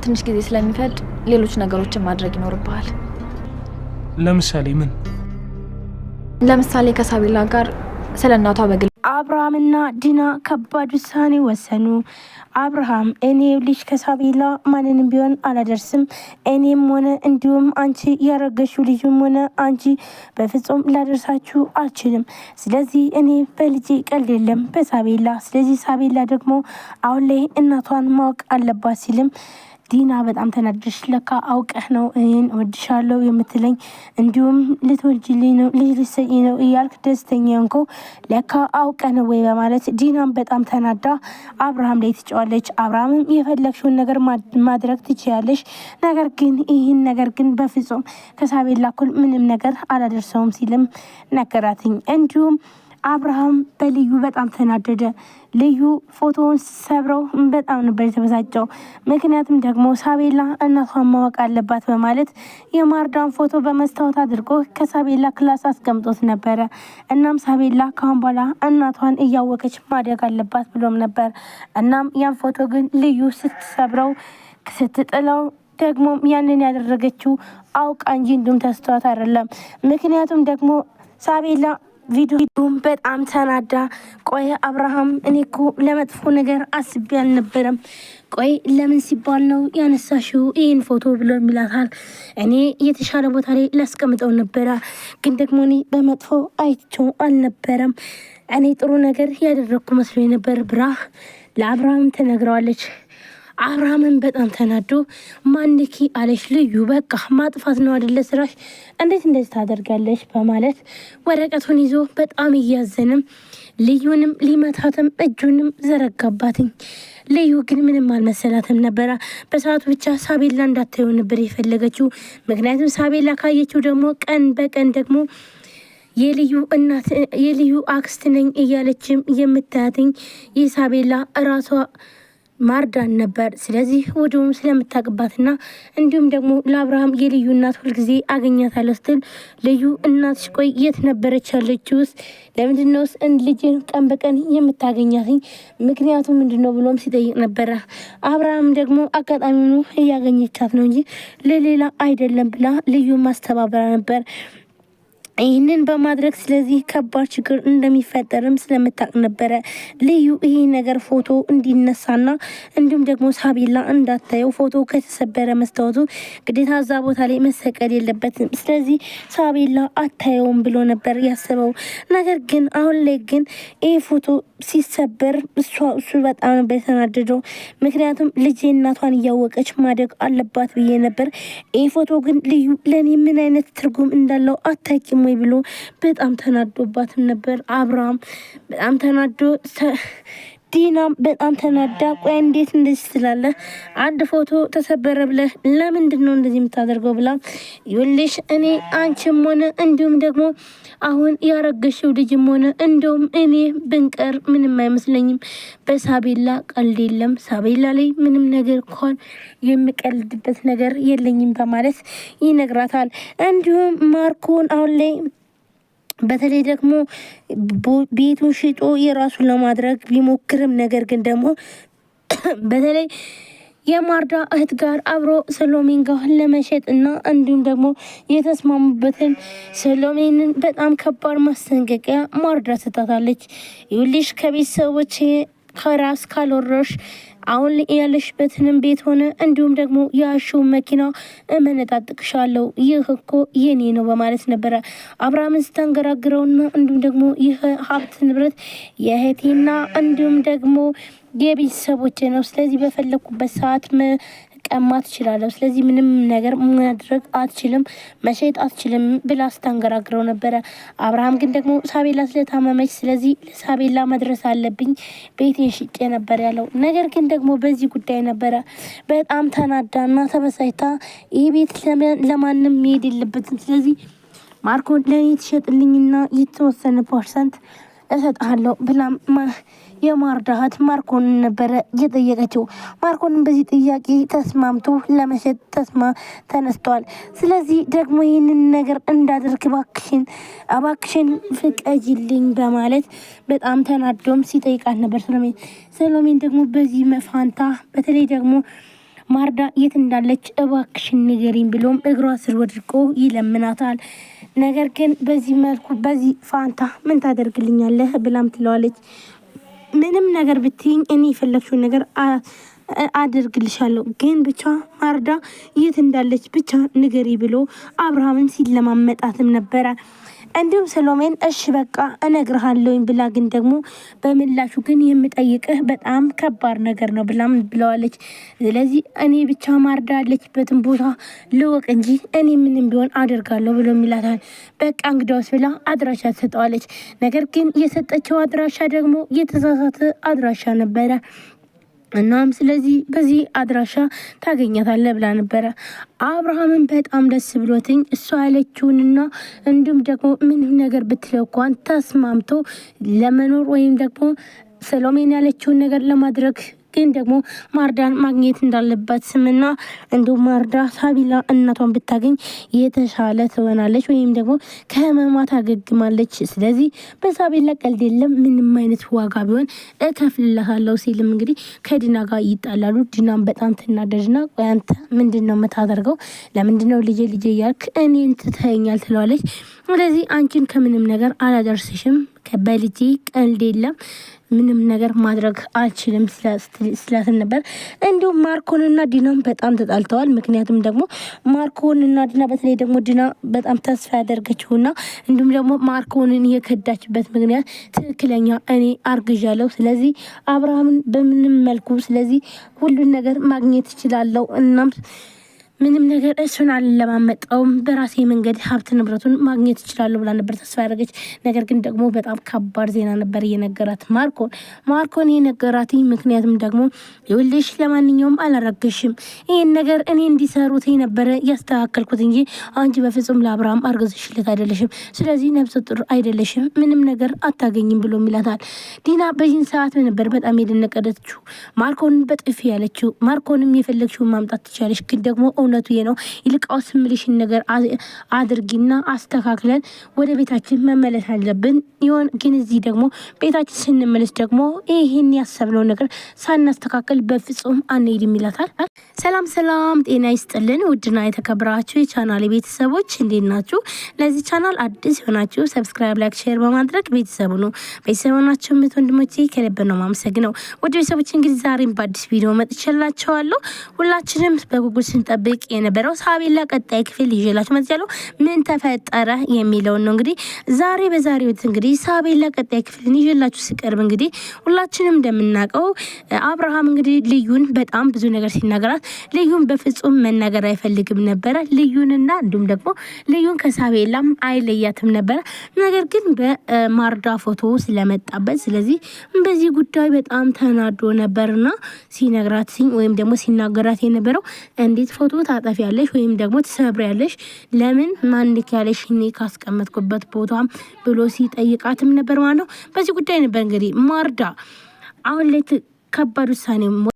ትንሽ ጊዜ ስለሚፈጅ ሌሎች ነገሮችን ማድረግ ይኖርብሃል። ለምሳሌ ምን? ለምሳሌ ከሳቢላ ጋር ስለናቷ በግል አብርሃምና ዲና ከባድ ውሳኔ ወሰኑ። አብርሃም እኔ ልጅ ከሳቢላ ማንንም ቢሆን አላደርስም፣ እኔም ሆነ እንዲሁም አንቺ ያረገሽው ልጅም ሆነ አንቺ በፍጹም ላደርሳችሁ አልችልም። ስለዚህ እኔ በልጄ ቀልድ የለም በሳቢላ። ስለዚህ ሳቢላ ደግሞ አሁን ላይ እናቷን ማወቅ አለባት ሲልም ዲና በጣም ተናደደች። ለካ አውቀህ ነው እኔን እወድሻለሁ የምትለኝ እንዲሁም ልትወልጂልኝ ነው ልጅ ልትሰጪኝ ነው እያልክ ደስተኛ የሆንከው ለካ አውቀህ ነው ወይ በማለት ዲናም በጣም ተናዳ አብርሃም ላይ ትጫዋለች። አብርሃምም የፈለግሽውን ነገር ማድረግ ትችያለሽ፣ ነገር ግን ይህን ነገር ግን በፍጹም ከሳቤላ እኩል ምንም ነገር አላደርሰውም ሲልም ነገራትኝ። እንዲሁም አብርሃም በልዩ በጣም ተናደደ። ልዩ ፎቶውን ሰብረው በጣም ነበር የተበሳጨው። ምክንያቱም ደግሞ ሳቤላ እናቷን ማወቅ አለባት በማለት የማርዳን ፎቶ በመስታወት አድርጎ ከሳቤላ ክላስ አስቀምጦት ነበረ። እናም ሳቤላ ካሁን በኋላ እናቷን እያወቀች ማደግ አለባት ብሎም ነበር። እናም ያን ፎቶ ግን ልዩ ስትሰብረው ስትጥለው ደግሞ ያንን ያደረገችው አውቃ እንጂ እንዲሁም ተስተዋት አይደለም። ምክንያቱም ደግሞ ሳቤላ ቪዲዮም በጣም ተናዳ ቆይ አብርሃም እኔ እኮ ለመጥፎ ነገር አስቤ አልነበረም፣ ቆይ ለምን ሲባል ነው ያነሳሽው ይህን ፎቶ ብሎ ይላታል። እኔ የተሻለ ቦታ ላይ ላስቀምጠው ነበረ፣ ግን ደግሞ እኔ በመጥፎ አይቼው አልነበረም፣ እኔ ጥሩ ነገር ያደረግኩ መስሎኝ ነበር ብራ ለአብርሃም ተነግረዋለች። አብርሃምን በጣም ተናዶ ማንኪ አለሽ ልዩ በቃ ማጥፋት ነው አይደለ ስራሽ፣ እንዴት እንደዚህ ታደርጋለሽ በማለት ወረቀቱን ይዞ በጣም እያዘንም ልዩንም ሊመታትም እጁንም ዘረጋባትኝ። ልዩ ግን ምንም አልመሰላትም ነበረ። በሰዓቱ ብቻ ሳቤላ እንዳታየው ነበር የፈለገችው። ምክንያቱም ሳቤላ ካየችው ደግሞ ቀን በቀን ደግሞ የልዩ እናት የልዩ አክስት ነኝ እያለችም የምታያትኝ የሳቤላ እራሷ ማርዳን ነበር። ስለዚህ ወዲሁም ስለምታቅባትና እንዲሁም ደግሞ ለአብርሃም የልዩ እናት ሁልጊዜ አገኛታለሁ ስትል ልዩ እናትሽ ቆይ የት ነበረች ያለችውስ? ለምንድነውስ ልጅን ቀን በቀን የምታገኛትኝ? ምክንያቱ ምንድነው ብሎም ሲጠይቅ ነበረ። አብርሃም ደግሞ አጋጣሚኑ እያገኘቻት ነው እንጂ ለሌላ አይደለም ብላ ልዩ ማስተባበራ ነበር። ይህንን በማድረግ ስለዚህ ከባድ ችግር እንደሚፈጠርም ስለምታውቅ ነበረ ልዩ ይህ ነገር ፎቶ እንዲነሳና እንዲሁም ደግሞ ሳቤላ እንዳታየው ፎቶ ከተሰበረ መስታወቱ ግዴታ እዛ ቦታ ላይ መሰቀል የለበትም፣ ስለዚህ ሳቤላ አታየውም ብሎ ነበር ያሰበው። ነገር ግን አሁን ላይ ግን ይህ ፎቶ ሲሰበር እሱ በጣም ነበር የተናደደው። ምክንያቱም ልጄ እናቷን እያወቀች ማደግ አለባት ብዬ ነበር። ይህ ፎቶ ግን ልዩ ለእኔ ምን አይነት ትርጉም እንዳለው አታውቂም ወይ ብሎ በጣም ተናዶባትም ነበር። አብርሃም በጣም ተናዶ ዲናም በጣም ተናዳ ቆይ እንዴት እንደዚህ ትላለህ? አንድ ፎቶ ተሰበረ ብለህ ለምንድን ነው እንደዚህ የምታደርገው? ብላ ይኸውልሽ እኔ አንቺም ሆነ እንዲሁም ደግሞ አሁን ያረገሽው ልጅም ሆነ እንደውም እኔ ብንቀር ምንም አይመስለኝም፣ በሳቤላ ቀልድ የለም፣ ሳቤላ ላይ ምንም ነገር እንኳን የሚቀልድበት ነገር የለኝም በማለት ይነግራታል። እንዲሁም ማርኮን አሁን ላይ በተለይ ደግሞ ቤቱን ሽጦ የራሱን ለማድረግ ቢሞክርም ነገር ግን ደግሞ በተለይ የማርዳ እህት ጋር አብሮ ሰሎሜን ጋር ለመሸጥ እና እንዲሁም ደግሞ የተስማሙበትን ሰሎሜንን በጣም ከባድ ማስጠንቀቂያ ማርዳ ሰጣታለች። ይኸውልሽ ከቤተሰቦች ከራስ ካልወረሽ አሁን ያለሽበትንም ቤት ሆነ እንዲሁም ደግሞ ያሽው መኪና እመነጣጥቅሻለሁ፣ ይህ እኮ የኔ ነው በማለት ነበረ አብርሃምን ስታንገራግረውና እንዲሁም ደግሞ ይህ ሀብት ንብረት የእህቴና እንዲሁም ደግሞ የቤተሰቦቼ ነው፣ ስለዚህ በፈለኩበት ሰዓት መቀማት እችላለሁ፣ ስለዚህ ምንም ነገር ማድረግ አትችልም፣ መሸጥ አትችልም ብላ ስታንገራግረው ነበረ። አብርሃም ግን ደግሞ ሳቤላ ስለታመመች ስለዚህ ለሳቤላ መድረስ አለብኝ ቤቴን ሽጬ ነበር ያለው። ነገር ግን ደግሞ በዚህ ጉዳይ ነበረ በጣም ተናዳና ተበሳጭታ ይህ ቤት ለማንም መሄድ የለበትም፣ ስለዚህ ማርኮን ለእኔ ትሸጥልኝና የተወሰነ ፐርሰንት እሰጥሃለሁ ብላ የማርዳሃት ማርኮንን ነበረ የጠየቀችው። ማርኮንን በዚህ ጥያቄ ተስማምቶ ለመሸጥ ተነስቷል። ስለዚህ ደግሞ ይህንን ነገር እንዳደርግ እባክሽን ፍቀጂልኝ በማለት በጣም ተናዶም ሲጠይቃት ነበር ሰሎሜን ደግሞ በዚህ መፋንታ በተለይ ደግሞ ማርዳ የት እንዳለች እባክሽን ንገሪኝ ብሎም እግሯ ስር ወድቆ ይለምናታል። ነገር ግን በዚህ መልኩ በዚህ ፋንታ ምን ታደርግልኛለህ ብላም ትለዋለች። ምንም ነገር ብትይኝ እኔ የፈለግሽውን ነገር አደርግልሻለሁ፣ ግን ብቻ ማርዳ የት እንዳለች ብቻ ንገሪ ብሎ አብርሃምን ሲለማመጣትም ነበረ። እንዲሁም ሰሎሜን እሺ በቃ እነግርሃለሁኝ ብላ ግን ደግሞ በምላሹ ግን የምጠይቅህ በጣም ከባድ ነገር ነው ብላም ብለዋለች። ስለዚህ እኔ ብቻ ማርዳ ያለችበትን ቦታ ልወቅ እንጂ እኔ ምንም ቢሆን አደርጋለሁ ብሎ ይላታል። በቃ እንግዳውስ ብላ አድራሻ ትሰጠዋለች። ነገር ግን የሰጠችው አድራሻ ደግሞ የተሳሳተ አድራሻ ነበረ። እናም ስለዚህ በዚህ አድራሻ ታገኛታለህ ብላ ነበረ። አብርሃምን በጣም ደስ ብሎትኝ እሷ ያለችውንና እንዲሁም ደግሞ ምንም ነገር ብትለው እንኳን ተስማምቶ ለመኖር ወይም ደግሞ ሰሎሜን ያለችውን ነገር ለማድረግ ግን ደግሞ ማርዳን ማግኘት እንዳለባት ስምና እንዲሁም ማርዳ ሳቢላ እናቷን ብታገኝ የተሻለ ትሆናለች ወይም ደግሞ ከህመሟ ታገግማለች። ስለዚህ በሳቢላ ቀልድ የለም፣ ምንም አይነት ዋጋ ቢሆን እከፍልላታለሁ ሲልም እንግዲህ ከዲና ጋር ይጣላሉ። ዲናም በጣም ትናደድና ቆይ አንተ ምንድን ነው የምታደርገው? ለምንድን ነው ልጄ እያልክ እኔን ትተኸኛል? ትለዋለች። ስለዚህ አንቺን ከምንም ነገር አላደርስሽም፣ በልጄ ቀልድ የለም፣ ምንም ነገር ማድረግ አልችልም ስላትን ነበር። እንዲሁም ማርኮንና ዲናም በጣም ተጣልተዋል። ምክንያቱም ደግሞ ማርኮንና ዲና በተለይ ደግሞ ዲና በጣም ተስፋ ያደርገችውና እንዲሁም ደግሞ ማርኮንን የከዳችበት ምክንያት ትክክለኛ እኔ አርግዣለሁ፣ ስለዚህ አብርሃምን በምንም መልኩ ስለዚህ ሁሉን ነገር ማግኘት እችላለሁ፣ እናም ምንም ነገር እሱን አልለማመጠውም፣ በራሴ መንገድ ሀብት ንብረቱን ማግኘት እችላለሁ ብላ ነበር ተስፋ ያደረገች። ነገር ግን ደግሞ በጣም ከባድ ዜና ነበር የነገራት ማርኮን የነገራት። ምክንያቱም ደግሞ ይኸውልሽ ለማንኛውም አላረገሽም፣ ይህን ነገር እኔ እንዲሰሩት ነበረ ያስተካከልኩት እንጂ አንቺ በፍጹም ለአብርሃም አርገዝሽለት አይደለሽም፣ ስለዚህ ነብሰ ጡር አይደለሽም፣ ምንም ነገር አታገኝም ብሎ ይላታል። ዲና በዚህን ሰዓት ነበር በጣም የደነቀደችው፣ ማርኮንን በጥፊ ያለችው። ማርኮንም የፈለግሽውን ማምጣት ትችላለሽ፣ ግን ደግሞ እውነቱ ነው። ይልቃውስ ምልሽን ነገር አድርጊና አስተካክለን ወደ ቤታችን መመለስ አለብን። ይሆን ግን እዚህ ደግሞ ቤታችን ስንመለስ ደግሞ ይሄን ያሰብነው ነገር ሳናስተካከል በፍጹም አንሄድም ይላታል። ሰላም ጤና ይስጥልን ውድና የተከበራችሁ የቻናል ቤተሰቦች እንዴት ናችሁ? ለዚህ ቻናል አዲስ የሆናችሁ ሰብስክራይብ፣ ላይክ፣ ሼር በማድረግ ቤተሰቡ ነው ቤተሰቦናችሁ ወንድሞቼ ከልብ ነው ማመሰግነው። ውድ ቤተሰቦች እንግዲህ ዛሬም በአዲስ ቪዲዮ መጥቻላችኋለሁ። ሁላችንም በጉጉት ስንጠብቅ የነበረው ሳቢላ ቀጣይ ክፍል ይዤላችሁ መጥቻለሁ። ምን ተፈጠረ የሚለውን ነው እንግዲህ ዛሬ በዛሬው እንግዲህ ሳቢላ ቀጣይ ክፍልን ይዤላችሁ ሲቀርብ እንግዲህ ሁላችንም እንደምናውቀው አብርሃም እንግዲህ ልዩን በጣም ብዙ ነገር ሲናገራት ልዩን በፍጹም መናገር አይፈልግም ነበረ። ልዩንና እንዲሁም ደግሞ ልዩን ከሳቢላም አይለያትም ነበረ። ነገር ግን በማርዳ ፎቶ ስለመጣበት ስለዚህ በዚህ ጉዳይ በጣም ተናዶ ነበርና ሲነግራት ወይም ደግሞ ሲናገራት የነበረው እንዴት ፎቶ ታጠፊያለሽ ወይም ደግሞ ትሰብሪያለሽ? ለምን ማንክ ያለሽ እኔ ካስቀመጥኩበት ቦታ ብሎ ሲጠይቃትም ነበር ማለት ነው። በዚህ ጉዳይ ነበር እንግዲህ ማርዳ አሁን ላይ ከባድ ውሳኔ